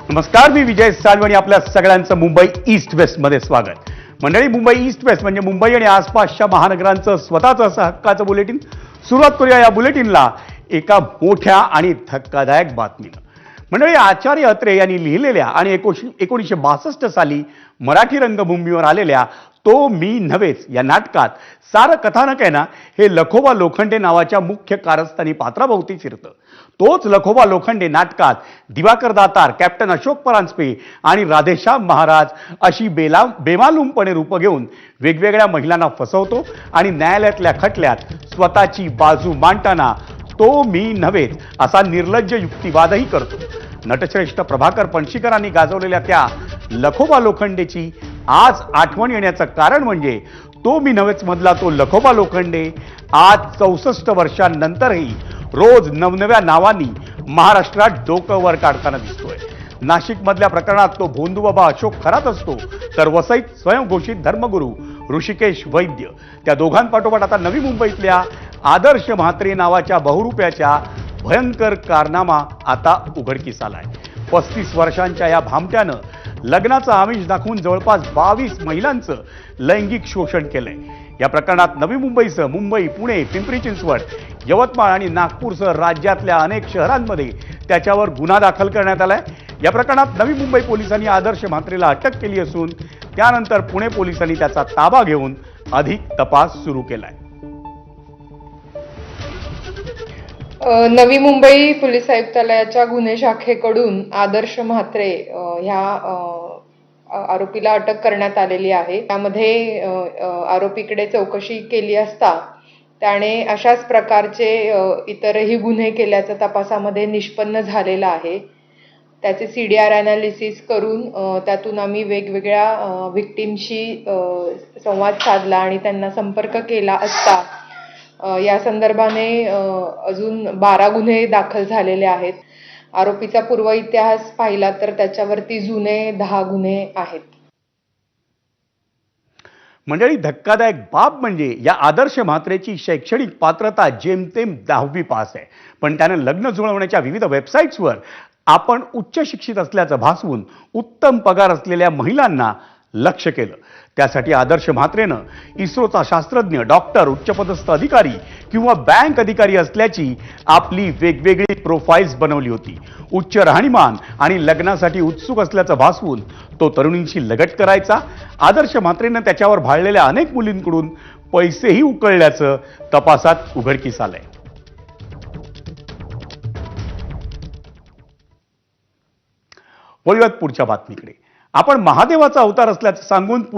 नमस्कार, मी विजय सालवणी आपल्या सगळ्यांचं मुंबई ईस्ट वेस्ट मध्ये स्वागत. मंडळी, मुंबई ईस्ट वेस्ट म्हणजे मुंबई आणि आसपासच्या महानगरांचं स्वतःचं असं हक्काचं बुलेटिन. सुरुवात करूया या बुलेटिनला एका मोठ्या आणि धक्कादायक बातमीनं. मंडळी, आचार्य अत्रे यांनी लिहिलेल्या आणि 1962 साली मराठी रंगभूमीवर आलेल्या तो मी नव्हेच या नाटकात सारं कथानक आहे ना, हे लखोबा लोखंडे नावाच्या मुख्य कारस्थानी पात्राभोवती फिरतं. तोच लखोबा लोखंडे नाटकात दिवाकर दातार, कॅप्टन अशोक परांजपे आणि राधेश्याम महाराज अशी बेमालूमपणे रूपं घेऊन वेगवेगळ्या महिलांना फसवतो आणि न्यायालयातल्या खटल्यात स्वतःची बाजू मांडताना तो मी नव्हेच असा निर्लज्ज युक्तिवादही करतो. नटश्रेष्ठ प्रभाकर पणशीकरांनी गाजवलेल्या त्या लखोबा लोखंडेची आज आठवण येण्याचं कारण म्हणजे तो मी नव्हेच मधला तो लखोबा लोखंडे आज 64 वर्षांनंतरही रोज नवनव्या नावांनी महाराष्ट्रात डोकं वर काढताना दिसतोय. नाशिकमधल्या प्रकरणात तो भोंदूबाबा अशोक खरात असतो, तर वसईत स्वयंघोषित धर्मगुरू ऋषिकेश वैद्य. त्या दोघांपाठोपाठ आता नवी मुंबईतल्या आदर्श म्हात्रे नावाच्या बहुरूप्याच्या भयंकर कारनामा आता उघडकीस आलाय. 35 वर्षांच्या या भामट्यानं लग्नाचं आमिष दाखवून जवळपास 22 महिलांचं लैंगिक शोषण केलंय. या प्रकरणात नवी मुंबईसह मुंबई, पुणे, पिंपरी चिंचवड, यवतमाळ आणि नागपूरसह राज्यातल्या अनेक शहरांमध्ये त्याच्यावर गुन्हा दाखल करण्यात आलाय. या प्रकरणात नवी मुंबई पोलिसांनी आदर्श म्हात्रेला अटक केली असून त्यानंतर पुणे पोलिसांनी त्याचा ताबा घेऊन अधिक तपास सुरू केलाय. नवी मुंबई पोलीस आयुक्तालयाच्या गुन्हे शाखेकडून आदर्श म्हात्रे ह्या आरोपीला अटक करण्यात आलेली आहे. त्यामध्ये आरोपीकडे चौकशी केली असता त्याने अशाच प्रकारचे इतरही गुन्हे केल्याचं तपासामध्ये निष्पन्न झालेलं आहे. त्याचे CDR अनालिसिस करून त्यातून आम्ही वेगवेगळ्या व्हिक्टीमशी संवाद साधला आणि त्यांना संपर्क केला असता या संदर्भाने अजून 12 गुन्हे दाखल झालेले आहेत. आरोपीचा पूर्व इतिहास पाहिला तर त्याच्यावरती जुने 10 गुन्हे आहेत. मंडळी, धक्कादायक बाब म्हणजे या आदर्श म्हात्रेची शैक्षणिक पात्रता जेमतेम 10वी पास आहे, पण त्याने लग्न जुळवण्याच्या विविध वेबसाईट्सवर आपण उच्च शिक्षित असल्याचं भासवून उत्तम पगार असलेल्या महिलांना लक्ष केलं. त्यासाठी आदर्श म्हात्रेनं इस्रोचा शास्त्रज्ञ, डॉक्टर, उच्चपदस्थ अधिकारी किंवा बँक अधिकारी असल्याची आपली वेगवेगळी प्रोफाईल्स बनवली होती. उच्च राहणीमान आणि लग्नासाठी उत्सुक असल्याचं भासवून तो तरुणींशी लगट करायचा. आदर्श म्हात्रेनं त्याच्यावर भाळलेल्या अनेक मुलींकडून पैसेही उकळल्याचं तपासात उघडकीस आलंय. वळूयात पुढच्या बातमीकडे. आपण महादेवाचा अवतार असल्याचं सांगून पुण्यात